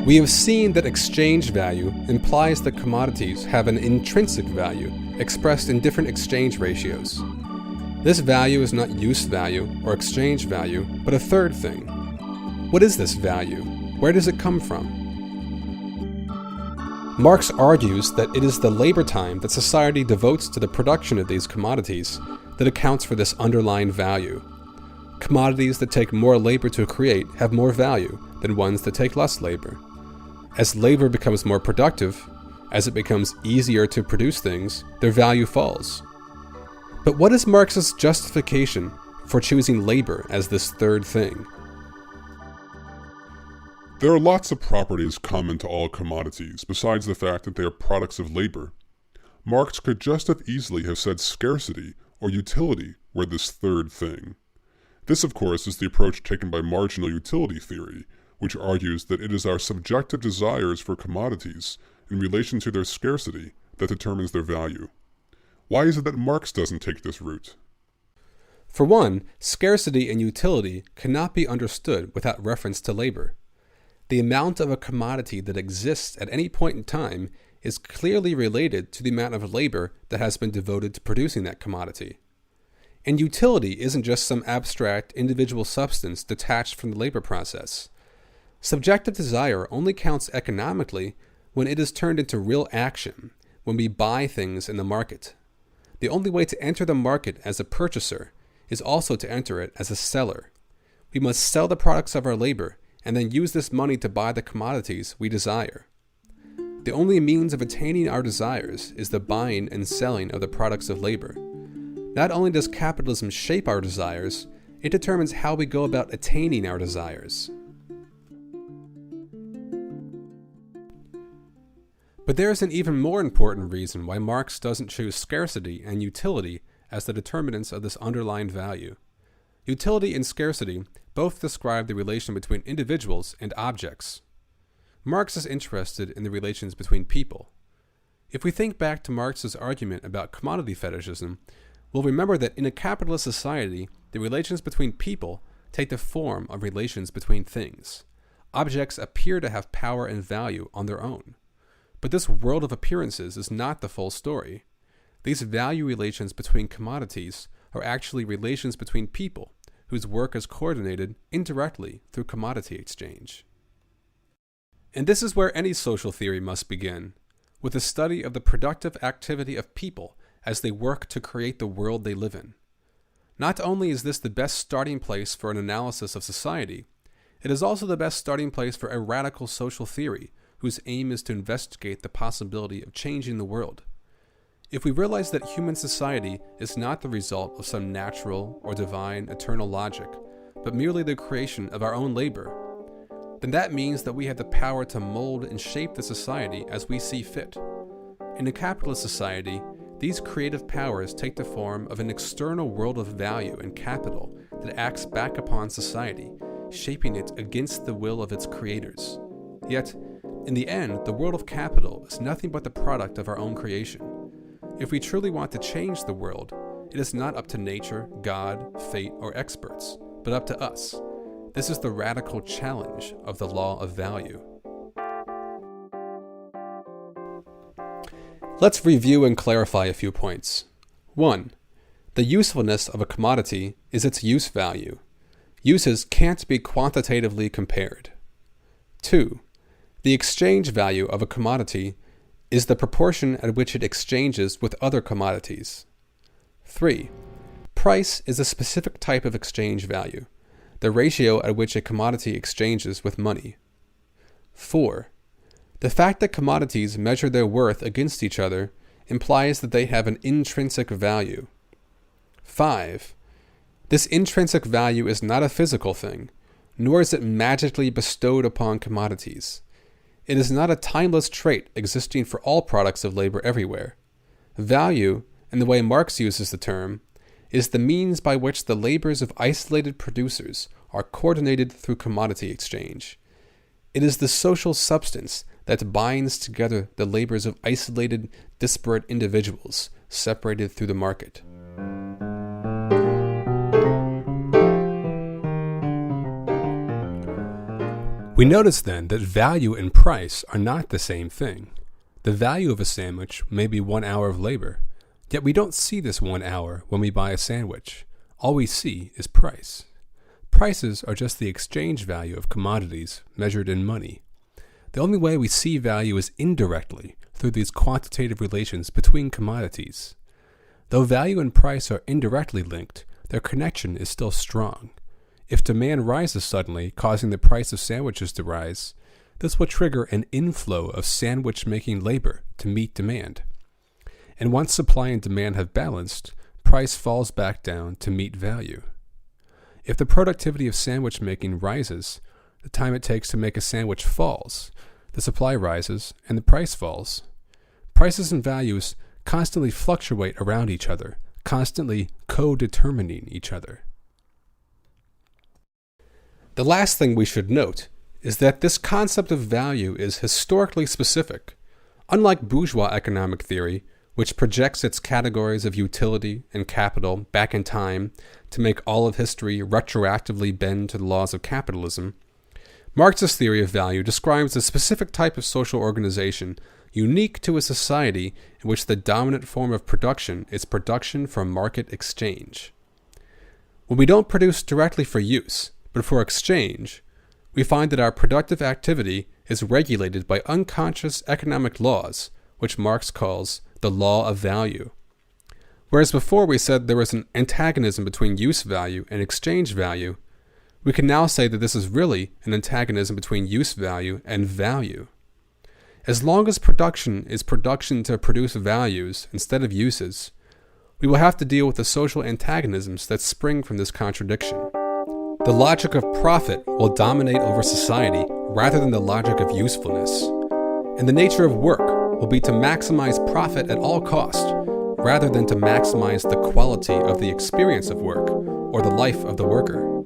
We have seen that exchange value implies that commodities have an intrinsic value expressed in different exchange ratios. This value is not use value or exchange value, but a third thing. What is this value? Where does it come from? Marx argues that it is the labor time that society devotes to the production of these commodities that accounts for this underlying value. Commodities that take more labor to create have more value than ones that take less labor. As labor becomes more productive, as it becomes easier to produce things, their value falls. But what is Marx's justification for choosing labor as this third thing? There are lots of properties common to all commodities, besides the fact that they are products of labor. Marx could just as easily have said scarcity or utility were this third thing. This, of course, is the approach taken by marginal utility theory, which argues that it is our subjective desires for commodities in relation to their scarcity that determines their value. Why is it that Marx doesn't take this route? For one, scarcity and utility cannot be understood without reference to labor. The amount of a commodity that exists at any point in time is clearly related to the amount of labor that has been devoted to producing that commodity. And utility isn't just some abstract individual substance detached from the labor process. Subjective desire only counts economically when it is turned into real action, when we buy things in the market. The only way to enter the market as a purchaser is also to enter it as a seller. We must sell the products of our labor and then use this money to buy the commodities we desire. The only means of attaining our desires is the buying and selling of the products of labor. Not only does capitalism shape our desires, it determines how we go about attaining our desires. But there is an even more important reason why Marx doesn't choose scarcity and utility as the determinants of this underlying value. Utility and scarcity both describe the relation between individuals and objects. Marx is interested in the relations between people. If we think back to Marx's argument about commodity fetishism, we'll remember that in a capitalist society, the relations between people take the form of relations between things. Objects appear to have power and value on their own. But this world of appearances is not the full story. These value relations between commodities are actually relations between people whose work is coordinated indirectly through commodity exchange. And this is where any social theory must begin, with a study of the productive activity of people as they work to create the world they live in. Not only is this the best starting place for an analysis of society, it is also the best starting place for a radical social theory whose aim is to investigate the possibility of changing the world. If we realize that human society is not the result of some natural or divine eternal logic, but merely the creation of our own labor, then that means that we have the power to mold and shape the society as we see fit. In a capitalist society, these creative powers take the form of an external world of value and capital that acts back upon society, shaping it against the will of its creators. Yet, in the end, the world of capital is nothing but the product of our own creation. If we truly want to change the world, it is not up to nature, God, fate, or experts, but up to us. This is the radical challenge of the law of value. Let's review and clarify a few points. 1. The usefulness of a commodity is its use value. Uses can't be quantitatively compared. 2. The exchange value of a commodity is the proportion at which it exchanges with other commodities. 3. Price is a specific type of exchange value, the ratio at which a commodity exchanges with money. 4. The fact that commodities measure their worth against each other implies that they have an intrinsic value. 5. This intrinsic value is not a physical thing, nor is it magically bestowed upon commodities. It is not a timeless trait existing for all products of labor everywhere. Value, in the way Marx uses the term, is the means by which the labors of isolated producers are coordinated through commodity exchange. It is the social substance that binds together the labors of isolated, disparate individuals separated through the market. We notice then that value and price are not the same thing. The value of a sandwich may be 1 hour of labor, yet we don't see this 1 hour when we buy a sandwich. All we see is price. Prices are just the exchange value of commodities measured in money. The only way we see value is indirectly through these quantitative relations between commodities. Though value and price are indirectly linked, their connection is still strong. If demand rises suddenly, causing the price of sandwiches to rise, this will trigger an inflow of sandwich-making labor to meet demand. And once supply and demand have balanced, price falls back down to meet value. If the productivity of sandwich making rises, the time it takes to make a sandwich falls, the supply rises, and the price falls. Prices and values constantly fluctuate around each other, constantly co-determining each other. The last thing we should note is that this concept of value is historically specific. Unlike bourgeois economic theory, which projects its categories of utility and capital back in time to make all of history retroactively bend to the laws of capitalism, Marx's theory of value describes a specific type of social organization unique to a society in which the dominant form of production is production from market exchange. When we don't produce directly for use, but for exchange, we find that our productive activity is regulated by unconscious economic laws, which Marx calls the law of value. Whereas before we said there was an antagonism between use value and exchange value, we can now say that this is really an antagonism between use value and value. As long as production is production to produce values instead of uses, we will have to deal with the social antagonisms that spring from this contradiction. The logic of profit will dominate over society rather than the logic of usefulness. And the nature of work will be to maximize profit at all cost, rather than to maximize the quality of the experience of work or the life of the worker.